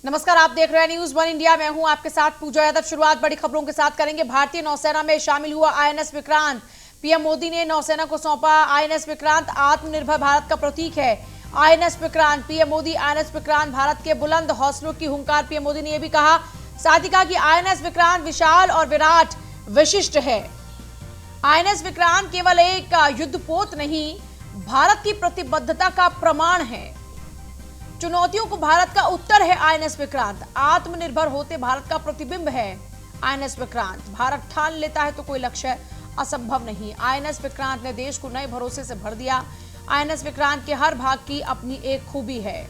नमस्कार, आप देख रहे हैं न्यूज वन इंडिया। मैं हूं आपके साथ पूजा यादव। शुरुआत बड़ी खबरों के साथ करेंगे। भारतीय नौसेना में शामिल हुआ आईएनएस विक्रांत। पीएम मोदी ने नौसेना को सौंपा आईएनएस विक्रांत। आत्मनिर्भर भारत का प्रतीक है INS Vikrant. PM Modi INS Vikrant Bharat के बुलंद हौसलों की हुंकार। पीएम मोदी ने यह भी कहा, साथ ही कहा कि आईएनएस विक्रांत विशाल और विराट विशिष्ट है। आईएनएस विक्रांत केवल एक युद्धपोत नहीं, भारत की प्रतिबद्धता का प्रमाण है। चुनौतियों को भारत का उत्तर है आईएनएस विक्रांत। आत्मनिर्भर होते भारत का प्रतिबिंब है आईएनएस विक्रांत। भारत ठान लेता है तो कोई लक्ष्य असंभव नहीं। आईएनएस विक्रांत ने देश को नए भरोसे से भर दिया। आईएनएस विक्रांत के हर भाग की अपनी एक खूबी है।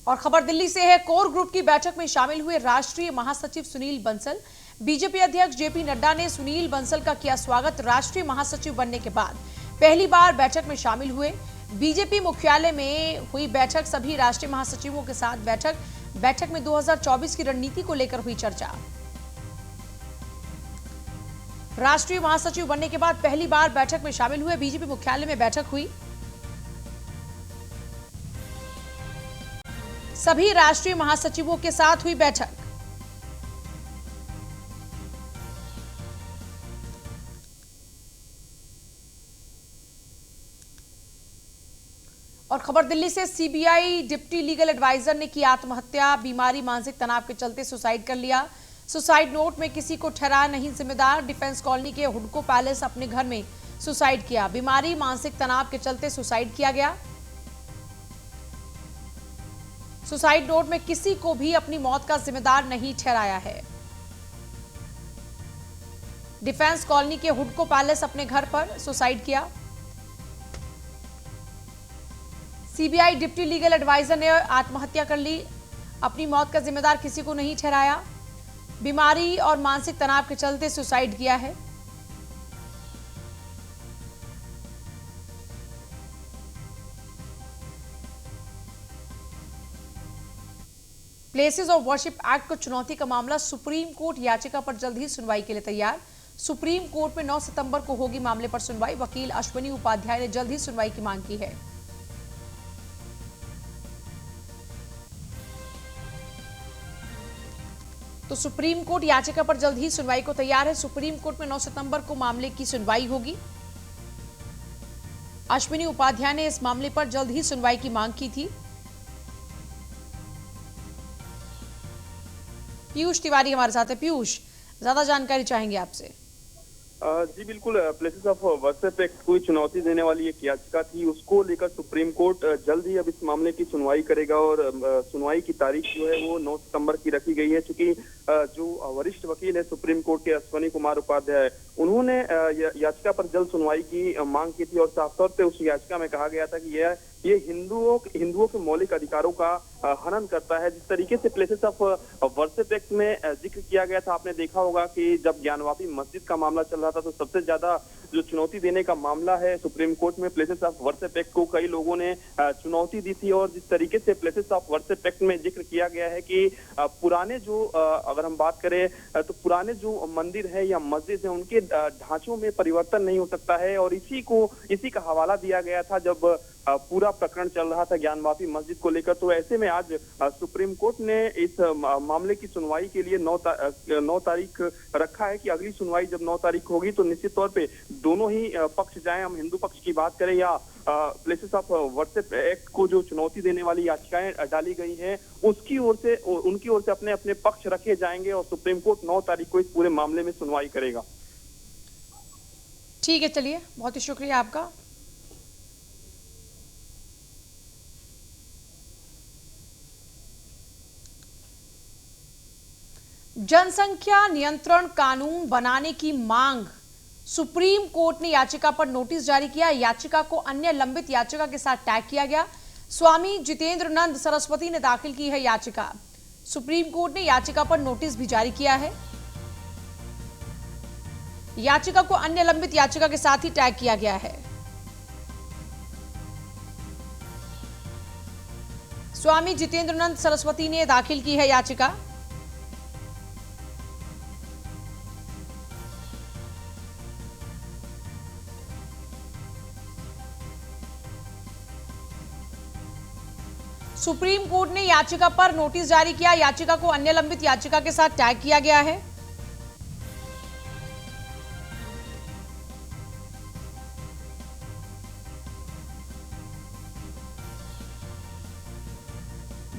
और खबर दिल्ली से है। कोर ग्रुप की बैठक में शामिल हुए राष्ट्रीय महासचिव सुनील बंसल। बीजेपी अध्यक्ष जेपी नड्डा ने सुनील बंसल का किया स्वागत। राष्ट्रीय महासचिव बनने के बाद पहली बार बैठक में शामिल हुए। बीजेपी मुख्यालय में हुई बैठक, सभी राष्ट्रीय महासचिवों के साथ बैठक में 2024 की रणनीति को लेकर हुई चर्चा। राष्ट्रीय महासचिव बनने के बाद पहली बार बैठक में शामिल हुए। बीजेपी मुख्यालय में बैठक हुई। सभी राष्ट्रीय महासचिवों के साथ हुई बैठक। और खबर दिल्ली से, सीबीआई डिप्टी लीगल एडवाइजर ने की आत्महत्या। बीमारी, मानसिक तनाव के चलते सुसाइड कर लिया। सुसाइड नोट में किसी को ठहराया नहीं जिम्मेदार। डिफेंस कॉलोनी के हुडको पैलेस अपने घर में सुसाइड किया। बीमारी, मानसिक तनाव के चलते सुसाइड किया गया। सुसाइड नोट में किसी को भी अपनी मौत का जिम्मेदार नहीं ठहराया है। डिफेंस कॉलोनी के हुडको पैलेस अपने घर पर सुसाइड किया। सीबीआई डिप्टी लीगल एडवाइजर ने आत्महत्या कर ली। अपनी मौत का जिम्मेदार किसी को नहीं ठहराया। बीमारी और मानसिक तनाव के चलते सुसाइड किया है। प्लेसेस ऑफ वर्शिप एक्ट को चुनौती का मामला, सुप्रीम कोर्ट याचिका पर जल्द ही सुनवाई के लिए तैयार। सुप्रीम कोर्ट में 9 सितंबर को होगी मामले पर सुनवाई। वकील अश्विनी उपाध्याय ने जल्द ही सुनवाई की मांग की है। तो सुप्रीम कोर्ट याचिका पर जल्द ही सुनवाई को तैयार है। सुप्रीम कोर्ट में 9 सितंबर को मामले की सुनवाई होगी। अश्विनी उपाध्याय ने इस मामले पर जल्द ही सुनवाई की मांग की थी। पीयूष तिवारी हमारे साथ है। पीयूष, ज्यादा जानकारी चाहेंगे आपसे। जी बिल्कुल। प्लेसेस ऑफ वर्शिप एक्ट कोई चुनौती देने वाली एक याचिका थी, उसको लेकर सुप्रीम कोर्ट जल्द ही अब इस मामले की सुनवाई करेगा। और सुनवाई की तारीख जो है वो 9 सितंबर की रखी गई है। चूंकि जो वरिष्ठ वकील है सुप्रीम कोर्ट के अश्विनी कुमार उपाध्याय, उन्होंने याचिका पर जल्द सुनवाई की मांग की थी। और साफ तौर पे उस याचिका में कहा गया था कि ये हिंदुओं के मौलिक अधिकारों का हनन करता है। जिस तरीके से प्लेसेस ऑफ वर्शिप एक्ट में जिक्र किया गया था, आपने देखा होगा कि जब ज्ञानवापी मस्जिद का मामला चल रहा था तो सबसे ज्यादा जो चुनौती देने का मामला है सुप्रीम कोर्ट में, प्लेसेस ऑफ वर्शिप एक्ट को कई लोगों ने चुनौती दी थी। और जिस तरीके से प्लेसेस ऑफ वर्शिप एक्ट में जिक्र किया गया है कि पुराने जो अगर हम बात करें तो पुराने जो मंदिर है या मस्जिद है उनके ढांचों में परिवर्तन नहीं हो सकता है। और इसी का हवाला दिया गया था जब पूरा प्रकरण चल रहा था ज्ञानवापी मस्जिद को लेकर। तो ऐसे में आज सुप्रीम कोर्ट ने इस मामले की सुनवाई के लिए 9 तारीख रखा है कि अगली सुनवाई जब 9 तारीख होगी तो निश्चित तौर पे दोनों ही पक्ष, चाहे हम हिंदू पक्ष की बात करें या प्लेसेस ऑफ वर्शिप एक्ट को जो चुनौती देने वाली याचिकाएं डाली गई हैं, उनकी ओर से अपने अपने पक्ष रखे जाएंगे और सुप्रीम कोर्ट 9 तारीख को इस पूरे मामले में सुनवाई करेगा। ठीक है, चलिए, बहुत ही शुक्रिया आपका। जनसंख्या नियंत्रण कानून बनाने की मांग, सुप्रीम कोर्ट ने याचिका पर नोटिस जारी किया। याचिका को अन्य लंबित याचिका के साथ टैग किया गया। स्वामी जितेंद्र नंद सरस्वती ने दाखिल की है याचिका। सुप्रीम कोर्ट ने याचिका पर नोटिस भी जारी किया है। याचिका को अन्य लंबित याचिका के साथ ही टैग किया गया है। स्वामी जितेंद्र नंद सरस्वती ने दाखिल की है याचिका। सुप्रीम कोर्ट ने याचिका पर नोटिस जारी किया। याचिका को अन्य लंबित याचिका के साथ टैग किया गया है।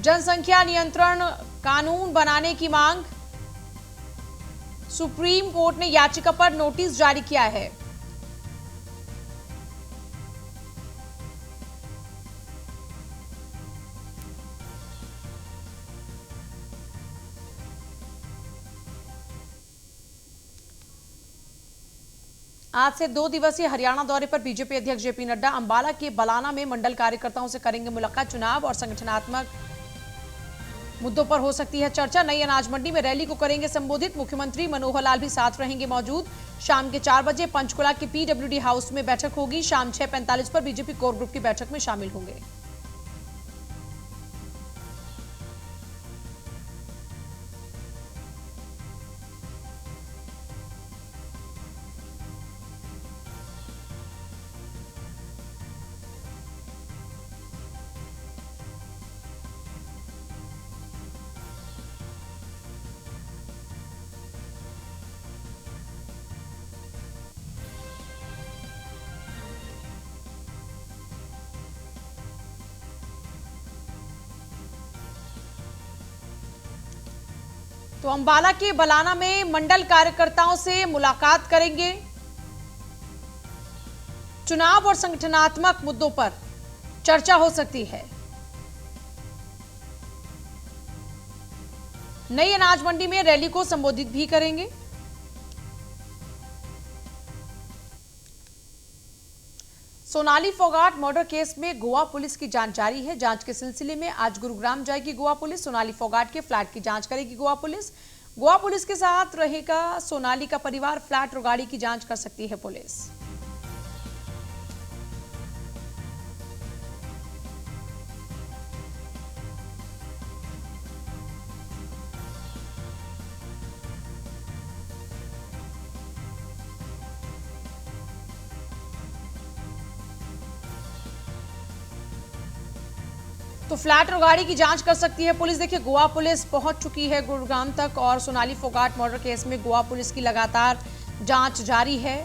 जनसंख्या नियंत्रण कानून बनाने की मांग। सुप्रीम कोर्ट ने याचिका पर नोटिस जारी किया है। आज से 2 दिवसीय हरियाणा दौरे पर बीजेपी अध्यक्ष जेपी नड्डा अंबाला के बलाना में मंडल कार्यकर्ताओं से करेंगे मुलाकात। चुनाव और संगठनात्मक मुद्दों पर हो सकती है चर्चा। नई अनाज मंडी में रैली को करेंगे संबोधित। मुख्यमंत्री मनोहर लाल भी साथ रहेंगे मौजूद। शाम के 4 बजे पंचकुला के पीडब्ल्यूडी हाउस में बैठक होगी। शाम 6:45 पर बीजेपी कोर ग्रुप की बैठक में शामिल होंगे। तो अंबाला के बलाना में मंडल कार्यकर्ताओं से मुलाकात करेंगे। चुनाव और संगठनात्मक मुद्दों पर चर्चा हो सकती है। नई अनाज मंडी में रैली को संबोधित भी करेंगे। सोनाली फोगाट मर्डर केस में गोवा पुलिस की जांच जारी है। जांच के सिलसिले में आज गुरुग्राम जाएगी गोवा पुलिस। सोनाली फोगाट के फ्लैट की जांच करेगी गोवा पुलिस। गोवा पुलिस के साथ रहेगा सोनाली का परिवार। फ्लैट और गाड़ी की जांच कर सकती है पुलिस। तो फ्लैट और गाड़ी की जांच कर सकती है पुलिस। देखिए, गोवा पुलिस पहुंच चुकी है गुरुग्राम तक और सोनाली फोगाट मर्डर केस में गोवा पुलिस की लगातार जांच जारी है।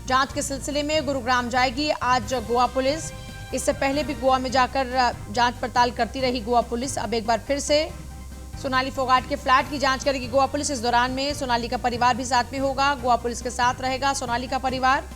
जांच के सिलसिले में गुरुग्राम जाएगी आज गोवा पुलिस। इससे पहले भी गोवा में जाकर जांच पड़ताल करती रही गोवा पुलिस। अब एक बार फिर से सोनाली फोगाट के फ्लैट की जांच करेगी गोवा पुलिस। इस दौरान में सोनाली का परिवार भी साथ में होगा। गोवा पुलिस के साथ रहेगा सोनाली का परिवार।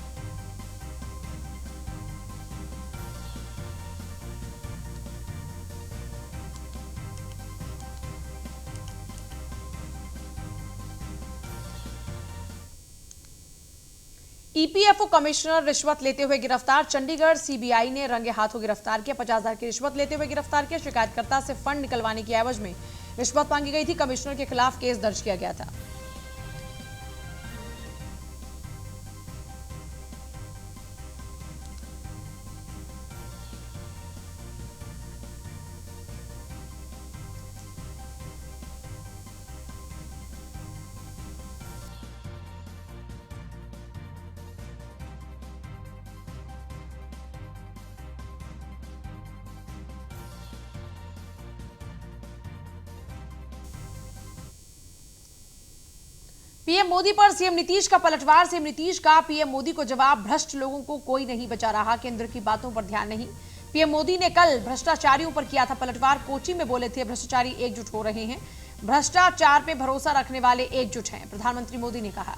ईपीएफओ कमिश्नर रिश्वत लेते हुए गिरफ्तार। चंडीगढ़ सीबीआई ने रंगे हाथों गिरफ्तार किया। 50,000 की रिश्वत लेते हुए गिरफ्तार किया। शिकायतकर्ता से फंड निकलवाने की एवज में रिश्वत मांगी गई थी। कमिश्नर के खिलाफ केस दर्ज किया गया था। पीएम मोदी पर सीएम नीतीश का पलटवार। सीएम नीतीश का पीएम मोदी को जवाब। भ्रष्ट लोगों को कोई नहीं बचा रहा, केंद्र की बातों पर ध्यान नहीं। पीएम मोदी ने कल भ्रष्टाचारियों पर किया था पलटवार। कोची में बोले थे भ्रष्टाचारी एकजुट हो रहे हैं। भ्रष्टाचार पे भरोसा रखने वाले एकजुट हैं, प्रधानमंत्री मोदी ने कहा।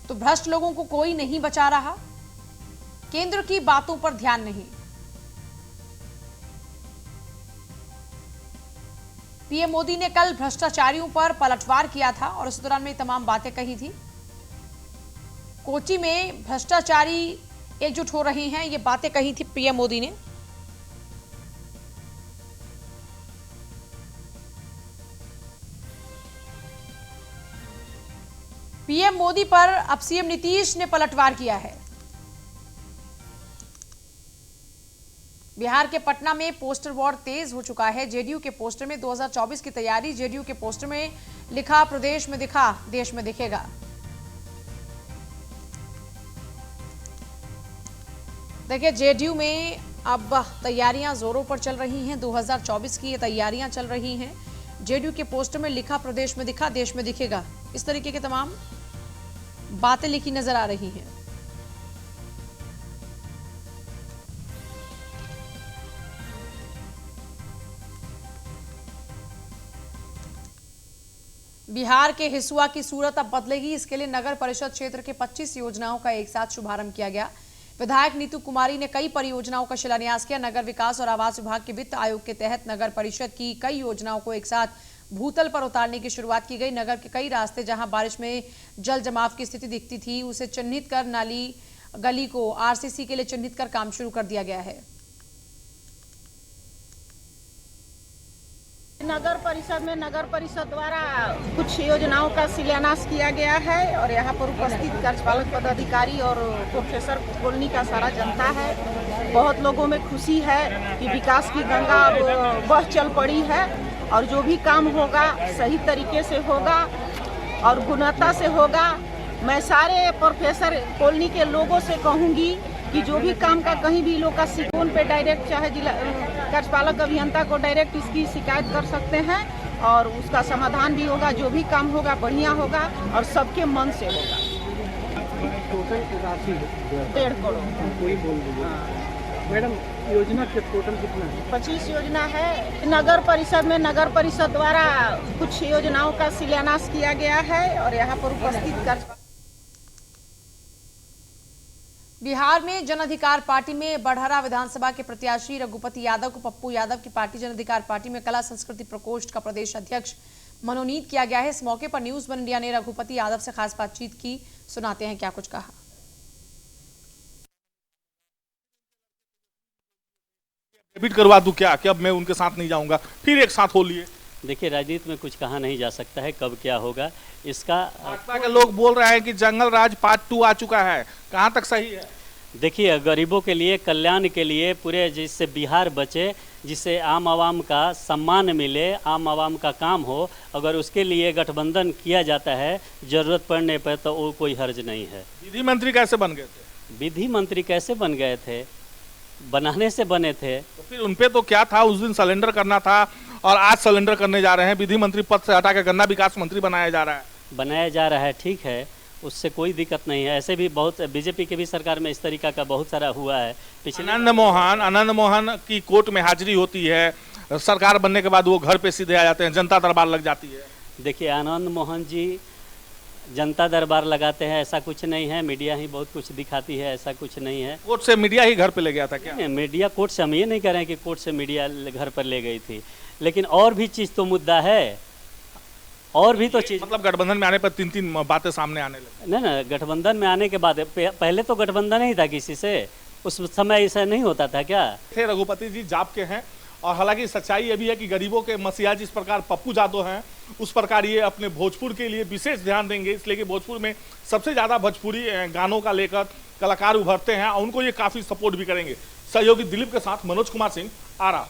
तो भ्रष्ट लोगों को कोई नहीं बचा रहा, केंद्र की बातों पर ध्यान नहीं। पीएम मोदी ने कल भ्रष्टाचारियों पर पलटवार किया था और उस दौरान में तमाम बातें कही थी। कोची में भ्रष्टाचारी एकजुट हो रहे हैं, ये बातें कही थी पीएम मोदी ने। पीएम मोदी पर अब सीएम नीतीश ने पलटवार किया है। बिहार के पटना में पोस्टर वॉर तेज हो चुका है। जेडीयू के पोस्टर में 2024 की तैयारी। जेडीयू के पोस्टर में लिखा प्रदेश में दिखा, देश में दिखेगा। देखिए, जेडीयू में अब तैयारियां जोरों पर चल रही हैं। 2024 की ये तैयारियां चल रही हैं। जेडीयू के पोस्टर में लिखा प्रदेश में दिखा देश में दिखेगा, इस तरीके की तमाम बातें लिखी नजर आ रही हैं। बिहार के हिसुआ की सूरत अब बदलेगी। इसके लिए नगर परिषद क्षेत्र के 25 योजनाओं का एक साथ शुभारंभ किया गया। विधायक नीतू कुमारी ने कई परियोजनाओं का शिलान्यास किया। नगर विकास और आवास विभाग के वित्त आयोग के तहत नगर परिषद की कई योजनाओं को एक साथ भूतल पर उतारने की शुरुआत की गई। नगर के कई रास्ते जहां बारिश में जल जमाव की स्थिति दिखती थी, उसे चिन्हित कर नाली गली को आरसीसी के लिए चिन्हित कर काम शुरू कर दिया गया है। नगर परिषद में नगर परिषद द्वारा कुछ योजनाओं का शिलान्यास किया गया है और यहाँ पर उपस्थित कार्यपालक पदाधिकारी और प्रोफेसर कॉलोनी का सारा जनता है। बहुत लोगों में खुशी है कि विकास की गंगा अब बह चल पड़ी है और जो भी काम होगा सही तरीके से होगा और गुणवत्ता से होगा। मैं सारे प्रोफेसर कॉलोनी के लोगों से कहूँगी कि जो भी काम का कहीं भी लोग का सिकोन पे डायरेक्ट चाहे जिला कार्यपालक अभियंता को डायरेक्ट इसकी शिकायत कर सकते हैं और उसका समाधान भी होगा। जो भी काम होगा बढ़िया होगा और सबके मन से होगा। टोटल राशि 1.5 करोड़। कोई बोल दीजिए मैडम, योजना के टोटल कितना है? 25 योजना है। नगर परिषद में नगर परिषद द्वारा कुछ योजनाओं का शिलान्यास किया गया है और यहाँ पर उपस्थित कार्यपालक। बिहार में जन अधिकार पार्टी में बढ़हरा विधानसभा के प्रत्याशी रघुपति यादव को पप्पू यादव की पार्टी जन अधिकार पार्टी में कला संस्कृति प्रकोष्ठ का प्रदेश अध्यक्ष मनोनीत किया गया है। इस मौके पर न्यूज वन इंडिया ने रघुपति यादव से खास बातचीत की। सुनाते हैं क्या कुछ कहा। डेबिट करवा दूं क्या कि अब मैं उनके साथ नहीं जाऊंगा, फिर एक साथ हो लिए। देखिए, राजनीति में कुछ कहा नहीं जा सकता है, कब क्या होगा इसका। भाजपा के लोग बोल रहे हैं कि जंगल राज पार्ट 2 आ चुका है, कहां तक सही है? देखिए, गरीबों के लिए, कल्याण के लिए, पूरे जिससे बिहार बचे, जिससे आम आवाम का सम्मान मिले, आम आवाम का काम हो, अगर उसके लिए गठबंधन किया जाता है जरूरत पड़ने पर, तो वो कोई हर्ज नहीं है। विधि मंत्री कैसे बन गए थे? विधि मंत्री कैसे बन गए थे? बनाने से बने थे। तो फिर उनपे तो क्या था, उस दिन सरेंडर करना था और आज सरेंडर करने जा रहे हैं। विधि मंत्री पद से हटा के गन्ना विकास मंत्री बनाया जा रहा है। ठीक है, उससे कोई दिक्कत नहीं है। ऐसे भी बहुत बीजेपी के भी सरकार में इस तरीका का बहुत सारा हुआ है। पिछले आनंद मोहन की कोर्ट में हाजिरी होती है, सरकार बनने के बाद वो घर पे सीधे आ जाते हैं, जनता दरबार लग जाती है। देखिए, आनंद मोहन जी जनता दरबार लगाते हैं ऐसा कुछ नहीं है। मीडिया ही बहुत कुछ दिखाती है, ऐसा कुछ नहीं है। कोर्ट से मीडिया ही घर पे ले गया था क्या? मीडिया कोर्ट से, हम ये नहीं कह रहे हैं कि कोर्ट से मीडिया घर पर ले गई थी, लेकिन और भी चीज़ तो मुद्दा है, और भी तो चीज़। मतलब गठबंधन में आने पर 3 बातें सामने आने लगी। नहीं, गठबंधन में आने के बाद पहले तो गठबंधन नहीं था किसी से, उस समय ऐसा नहीं होता था क्या? रघुपति जी जाप के हैं और हालांकि सच्चाई ये भी है कि गरीबों के मसीहा जिस प्रकार पप्पू यादव हैं, उस प्रकार ये अपने भोजपुर के लिए विशेष ध्यान देंगे, इसलिए कि भोजपुर में सबसे ज़्यादा भोजपुरी गानों का लेकर कलाकार उभरते हैं और उनको ये काफ़ी सपोर्ट भी करेंगे। सहयोगी दिलीप के साथ मनोज कुमार सिंह, आरा।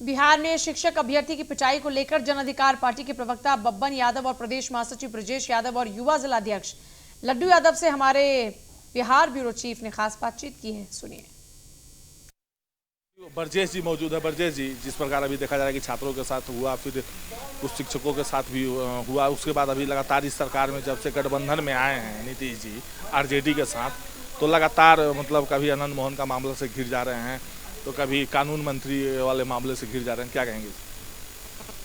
बिहार में शिक्षक अभ्यर्थी की पिटाई को लेकर जन अधिकार पार्टी के प्रवक्ता बब्बन यादव और प्रदेश महासचिव ब्रजेश यादव और युवा जिलाध्यक्ष लड्डू यादव से हमारे बिहार ब्यूरो चीफ ने खास बातचीत की है। सुनिए। ब्रजेश जी मौजूद है। ब्रजेश जी, जिस प्रकार अभी देखा जा रहा है कि छात्रों के साथ हुआ, फिर कुछ शिक्षकों के साथ भी हुआ, उसके बाद अभी लगातार इस सरकार में जब से गठबंधन में आए हैं नीतीश जी आरजेडी के साथ, तो लगातार मतलब कभी आनंद मोहन का मामले से घिर जा रहे हैं, तो कभी कानून मंत्री वाले मामले से घिर जा रहे हैं। क्या कहेंगे?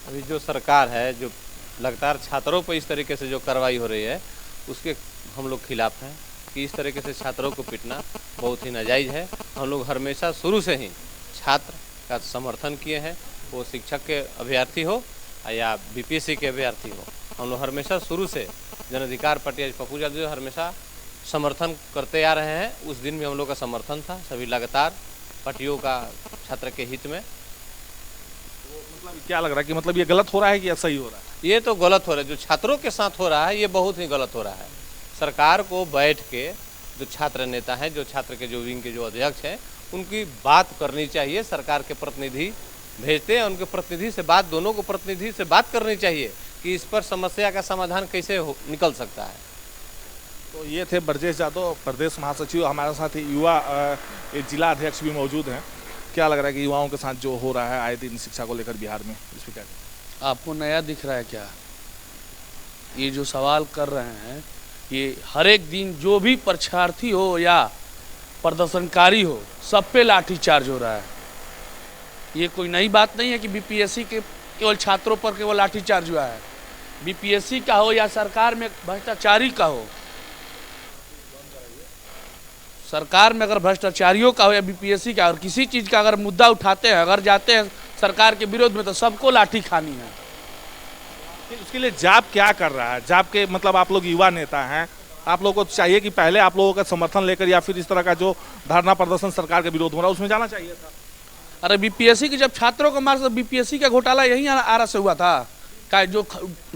अभी जो सरकार है, जो लगातार छात्रों पर इस तरीके से जो कार्रवाई हो रही है, उसके हम लोग खिलाफ हैं कि इस तरीके से छात्रों को पीटना बहुत ही नाजायज़ है। हम लोग हमेशा शुरू से ही छात्र का समर्थन किए हैं, वो शिक्षक के अभ्यर्थी हो या बीपीएससी के अभ्यर्थी हो। हम लोग हमेशा शुरू से जन अधिकार पार्टी पप्पू यादव हमेशा समर्थन करते आ रहे हैं। उस दिन भी हम लोग का समर्थन था, सभी लगातार पार्टियों का छात्र के हित में। मतलब क्या लग रहा है कि मतलब ये गलत हो रहा है कि सही हो रहा है? ये तो गलत हो रहा है, जो छात्रों के साथ हो रहा है ये बहुत ही गलत हो रहा है। सरकार को बैठ के जो छात्र नेता हैं, जो छात्र के जो विंग के जो अध्यक्ष हैं, उनकी बात करनी चाहिए। सरकार के प्रतिनिधि भेजते हैं, उनके प्रतिनिधि से बात, दोनों को प्रतिनिधि से बात करनी चाहिए कि इस पर समस्या का समाधान कैसे निकल सकता है। तो ये थे ब्रजेश यादव, प्रदेश महासचिव। हमारे साथ युवा जिला अध्यक्ष भी मौजूद हैं। क्या लग रहा है कि युवाओं के साथ जो हो रहा है आए दिन शिक्षा को लेकर बिहार में, इस पर क्या? आपको नया दिख रहा है क्या? ये जो सवाल कर रहे हैं, ये हर एक दिन जो भी परीक्षार्थी हो या प्रदर्शनकारी हो, सब पे लाठीचार्ज हो रहा है। ये कोई नई बात नहीं है कि बीपीएससी के केवल छात्रों पर केवल लाठीचार्ज हुआ है। बीपीएससी का हो या सरकार में भ्रष्टाचारी का हो, सरकार में अगर भ्रष्टाचारियों का हो या बीपीएससी का, और किसी चीज़ का अगर मुद्दा उठाते हैं, अगर जाते हैं सरकार के विरोध में, तो सबको लाठी खानी है। उसके लिए जाप क्या कर रहा है? जाप के मतलब आप लोग युवा नेता हैं, आप लोगों को चाहिए कि पहले आप लोगों का समर्थन लेकर या फिर इस तरह का जो धरना प्रदर्शन सरकार के विरोध हो रहा है उसमें जाना चाहिए था। अरे बीपीएससी की जब छात्रों को मार, बीपीएससी का घोटाला यही आरा से हुआ था। का जो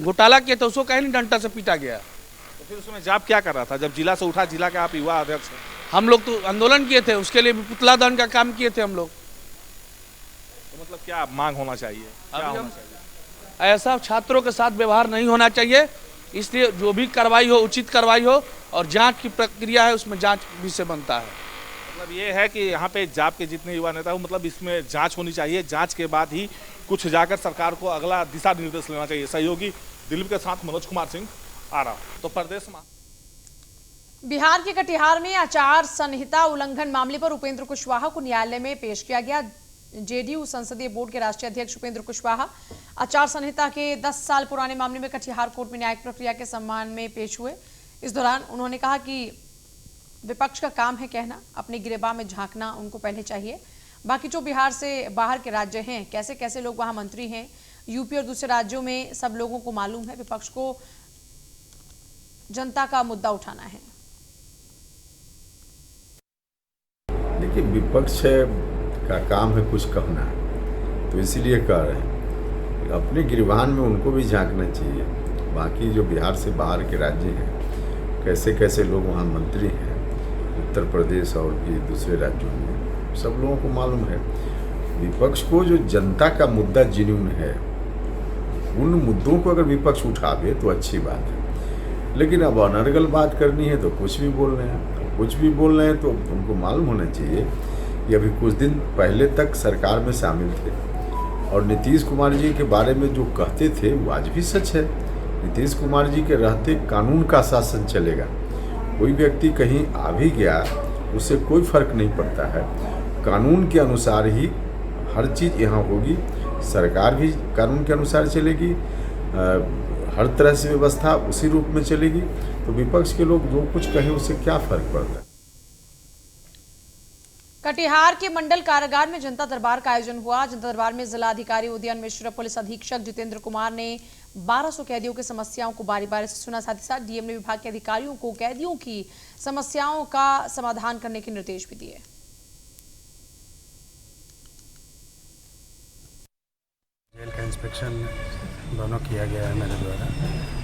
घोटाला किया था उसको कहीं नहीं डंडा से पीटा गया। तो फिर उसमें जाप क्या कर रहा था जब जिला से उठा? जिला के आप युवा अध्यक्ष हैं। हम लोग तो आंदोलन किए थे, उसके लिए भी पुतला दहन का काम किए थे हम लोग। तो मतलब क्या मांग होना चाहिए, क्या होना चाहिए? ऐसा छात्रों के साथ व्यवहार नहीं होना चाहिए, इसलिए जो भी कार्रवाई हो उचित कार्रवाई हो, और जांच की प्रक्रिया है उसमें जांच भी से बनता है। मतलब ये है कि यहाँ पे जाप के जितने युवा नेता हो, मतलब इसमें जांच होनी चाहिए, जांच के बाद ही कुछ जाकर सरकार को अगला दिशा निर्देश लेना चाहिए। सहयोगी दिलीप के साथ मनोज कुमार सिंह, आरा। तो प्रदेश में बिहार के कटिहार में आचार संहिता उल्लंघन मामले पर उपेंद्र कुशवाहा को न्यायालय में पेश किया गया। जेडीयू संसदीय बोर्ड के राष्ट्रीय अध्यक्ष उपेंद्र कुशवाहा आचार संहिता के 10 साल पुराने मामले में कटिहार कोर्ट में न्यायिक प्रक्रिया के सम्मान में पेश हुए। इस दौरान उन्होंने कहा कि विपक्ष का काम है कहना, अपने गिरेबान में झांकना उनको पहले चाहिए। बाकी जो बिहार से बाहर के राज्य हैं, कैसे कैसे लोग वहां मंत्री हैं, यूपी और दूसरे राज्यों में सब लोगों को मालूम है। विपक्ष को जनता का मुद्दा उठाना है। देखिए, विपक्ष का काम है कुछ कहना, तो इसीलिए कह रहे हैं अपने गिरबान में उनको भी झांकना चाहिए। बाकी जो बिहार से बाहर के राज्य हैं, कैसे कैसे लोग वहाँ मंत्री हैं, उत्तर प्रदेश और भी दूसरे राज्यों में, सब लोगों को मालूम है। विपक्ष को जो जनता का मुद्दा जिन्यून है, उन मुद्दों को अगर विपक्ष उठावे तो अच्छी बात है। लेकिन अब अनर्गल बात करनी है तो कुछ भी बोल रहे हैं, कुछ भी बोल रहे हैं। तो उनको मालूम होना चाहिए कि अभी कुछ दिन पहले तक सरकार में शामिल थे, और नीतीश कुमार जी के बारे में जो कहते थे वो आज भी सच है। नीतीश कुमार जी के रहते कानून का शासन चलेगा। कोई व्यक्ति कहीं आ भी गया, उससे कोई फर्क नहीं पड़ता है। कानून के अनुसार ही हर चीज़ यहाँ होगी, सरकार भी कानून के अनुसार चलेगी, हर तरह से व्यवस्था उसी रूप में चलेगी। तो विपक्ष के लोग जो कुछ कहें उससे क्या फर्क पड़ता है। कटिहार के मंडल कारागार में जनता दरबार का आयोजन हुआ। जनता दरबार में जिला अधिकारी उदयन मिश्र, पुलिस अधीक्षक जितेंद्र कुमार ने 1200 कैदियों की समस्याओं को बारी बारी से सुना। साथ ही साथ डीएम ने विभाग के अधिकारियों को कैदियों की समस्याओं का समाधान करने के निर्देश भी दिए। जेल का इंस्पेक्शन दोनों किया गया है मेरे द्वारा।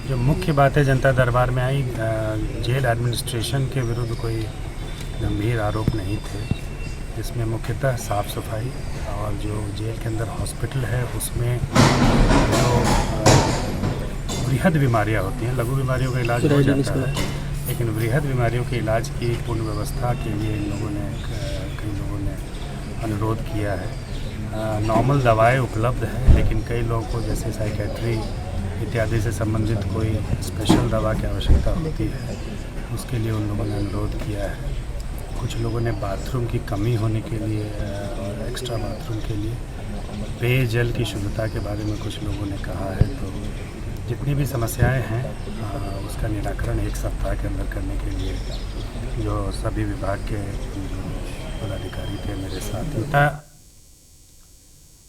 जो मुख्य बातें जनता दरबार में आई, जेल एडमिनिस्ट्रेशन के विरुद्ध कोई गंभीर आरोप नहीं थे। इसमें मुख्यतः साफ़ सफाई और जो जेल के अंदर हॉस्पिटल है उसमें जो बृहद बीमारियां होती हैं, लघु बीमारियों का इलाज हो जाता है, लेकिन बृहद बीमारियों के इलाज की पूर्ण व्यवस्था के लिए इन लोगों ने, कई लोगों ने अनुरोध किया है। नॉर्मल दवाएं उपलब्ध हैं, लेकिन कई लोगों को जैसे साइकेट्री इत्यादि से संबंधित कोई स्पेशल दवा की आवश्यकता होती है, उसके लिए उन लोगों ने अनुरोध किया है। कुछ लोगों ने बाथरूम की कमी होने के लिए और एक्स्ट्रा बाथरूम के लिए, पेयजल की शुद्धता के बारे में कुछ लोगों ने कहा है। तो जितनी भी समस्याएं हैं उसका निराकरण 1 सप्ताह के अंदर करने के लिए जो सभी विभाग के जो पदाधिकारी थे मेरे साथ।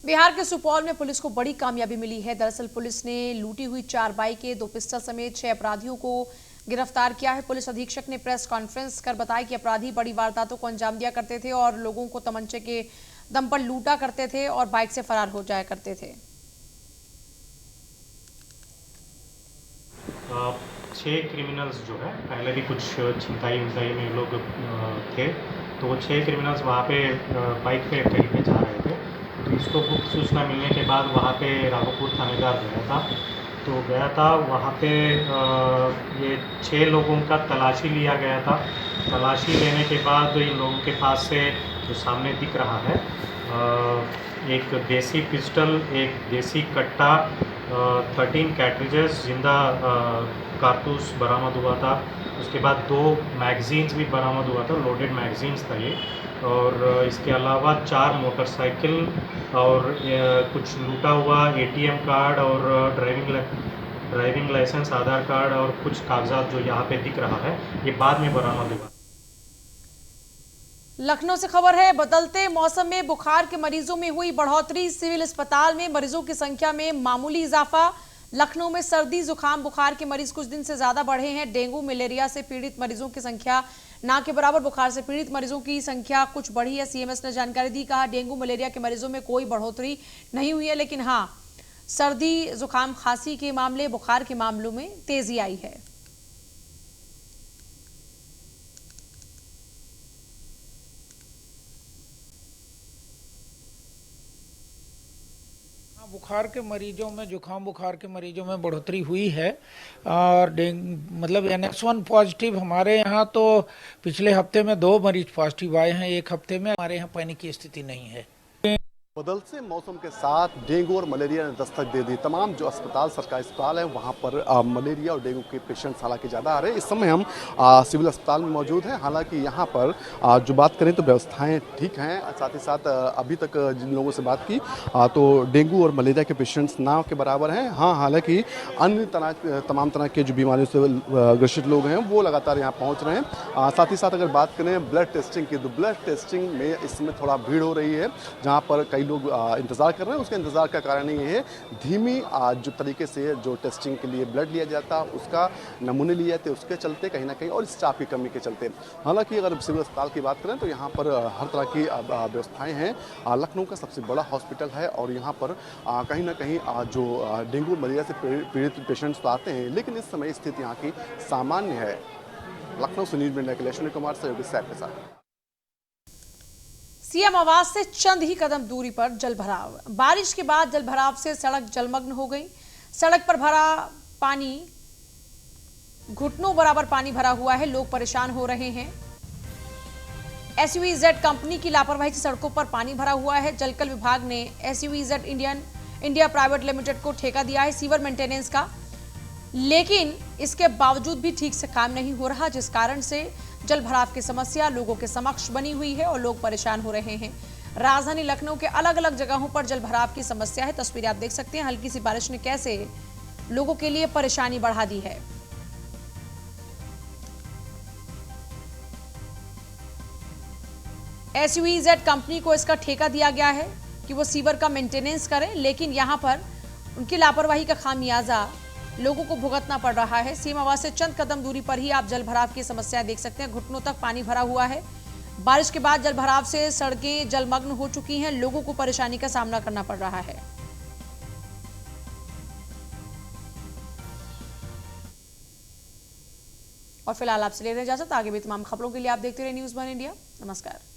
बिहार के सुपौल में पुलिस को बड़ी कामयाबी मिली है। दरअसल पुलिस ने लूटी हुई 4 बाइक, 2 पिस्टल समेत 6 अपराधियों को गिरफ्तार किया है। पुलिस अधीक्षक ने प्रेस कॉन्फ्रेंस कर बताया कि अपराधी बड़ी वारदातों को अंजाम दिया करते थे और लोगों को तमंचे के दम पर लूटा करते थे और बाइक से फरार हो जाया करते थे। 6 क्रिमिनल्स जो है, पहले भी कुछ छिनताई में लोग थे, तो वो 6 क्रिमिनल्स वहाँ पे बाइक पे कहीं पे जा रहे थे। तो इसको गुप्त सूचना मिलने के बाद वहाँ पे राघोपुर थानेदार गया था तो गया था वहाँ पे ये 6 लोगों का तलाशी लिया गया था। तलाशी लेने के बाद इन लोगों के पास से जो सामने दिख रहा है एक देसी पिस्टल, एक देसी कट्टा, 13 कैट्रिजेस जिंदा कारतूस बरामद हुआ था। उसके बाद 2 मैगजीन्स भी बरामद हुआ था, लोडेड मैगजीन्स था ये। और इसके अलावा 4 मोटरसाइकिल और कुछ लूटा हुआ ATM कार्ड और ड्राइविंग लाइसेंस, आधार कार्ड और कुछ कागजात जो यहाँ पे दिख रहा है, ये बाद में बरामद हुआ। लखनऊ से खबर है, बदलते मौसम में बुखार के मरीजों में हुई बढ़ोतरी। सिविल अस्पताल में मरीजों की संख्या में मामूली इजाफा। लखनऊ में सर्दी जुकाम बुखार के मरीज कुछ दिन से ज्यादा बढ़े हैं। डेंगू मलेरिया से पीड़ित मरीजों की संख्या ना के बराबर, बुखार से पीड़ित मरीजों की संख्या कुछ बढ़ी है। CMS ने जानकारी दी, कहा डेंगू मलेरिया के मरीजों में कोई बढ़ोतरी नहीं हुई है, लेकिन हाँ सर्दी जुकाम खांसी के मामले, बुखार के मामलों में तेजी आई है। बुखार के मरीजों में, जुकाम बुखार के मरीजों में बढ़ोतरी हुई है। और मतलब NH1 पॉजिटिव हमारे यहाँ तो पिछले हफ्ते में 2 मरीज पॉजिटिव आए हैं। एक हफ्ते में हमारे यहाँ पैनिक की स्थिति नहीं है। बदलते मौसम के साथ डेंगू और मलेरिया ने दस्तक दे दी। तमाम जो अस्पताल, सरकारी अस्पताल है, वहाँ पर मलेरिया और डेंगू के पेशेंट्स हालांकि ज़्यादा आ रहे हैं। इस समय हम सिविल अस्पताल में मौजूद हैं। हालांकि यहाँ पर जो बात करें तो व्यवस्थाएं ठीक हैं। साथ ही साथ अभी तक जिन लोगों से बात की तो डेंगू और मलेरिया के पेशेंट्स ना के बराबर हैं। हाँ, हालांकि अन्य तमाम तरह के जो बीमारियों से ग्रसित लोग हैं वो लगातार यहाँ पहुँच रहे हैं। साथ ही साथ अगर बात करें ब्लड टेस्टिंग की, तो ब्लड टेस्टिंग में इस समय थोड़ा भीड़ हो रही है, जहाँ पर कई लोग इंतज़ार कर रहे हैं। उसके इंतज़ार का कारण ये है धीमी जो तरीके से जो टेस्टिंग के लिए ब्लड लिया जाता, उसका नमूने लिए जाते, उसके चलते कहीं ना कहीं, और स्टाफ की कमी के चलते। हालांकि अगर सिविल अस्पताल की बात करें तो यहाँ पर हर तरह की व्यवस्थाएं हैं। लखनऊ का सबसे बड़ा हॉस्पिटल है और यहाँ पर कहीं ना कहीं जो डेंगू मलेरिया से पीड़ित पेशेंट्स तो आते हैं, लेकिन इस समय स्थिति यहाँ की सामान्य है। लखनऊ से न्यूज़ मीडिया के लिए अश्विनी कुमार, सहयोगी सैफ के साथ। CM आवास से चंद ही कदम दूरी पर जलभराव। बारिश के बाद जलभराव से सड़क जलमग्न हो गई। सड़क पर भरा पानी, घुटनों बराबर पानी भरा हुआ है। लोग परेशान हो रहे हैं। SUEZ कंपनी की लापरवाही से सड़कों पर पानी भरा हुआ है। जलकल विभाग ने SUEZ इंडिया प्राइवेट लिमिटेड को ठेका दिया है सीवर मेंटेनेंस का, लेकिन इसके बावजूद भी ठीक से काम नहीं हो रहा, जिस कारण से जलभराव की समस्या लोगों के समक्ष बनी हुई है और लोग परेशान हो रहे हैं। राजधानी लखनऊ के अलग अलग जगहों पर जलभराव की समस्या है। तस्वीरें आप देख सकते हैं। हल्की सी बारिश ने कैसे लोगों के लिए परेशानी बढ़ा दी है। SUEZ कंपनी को इसका ठेका दिया गया है कि वो सीवर का मेंटेनेंस करें, लेकिन यहां पर उनकी लापरवाही का खामियाजा लोगों को भुगतना पड़ रहा है। सीएम आवास से चंद कदम दूरी पर ही आप जलभराव की समस्या देख सकते हैं। घुटनों तक पानी भरा हुआ है। बारिश के बाद जलभराव से सड़कें जलमग्न हो चुकी हैं। लोगों को परेशानी का सामना करना पड़ रहा है। और फिलहाल आपसे ले रहे इजाजत। आगे भी तमाम खबरों के लिए आप देखते रहे न्यूज़ 1 इंडिया। नमस्कार।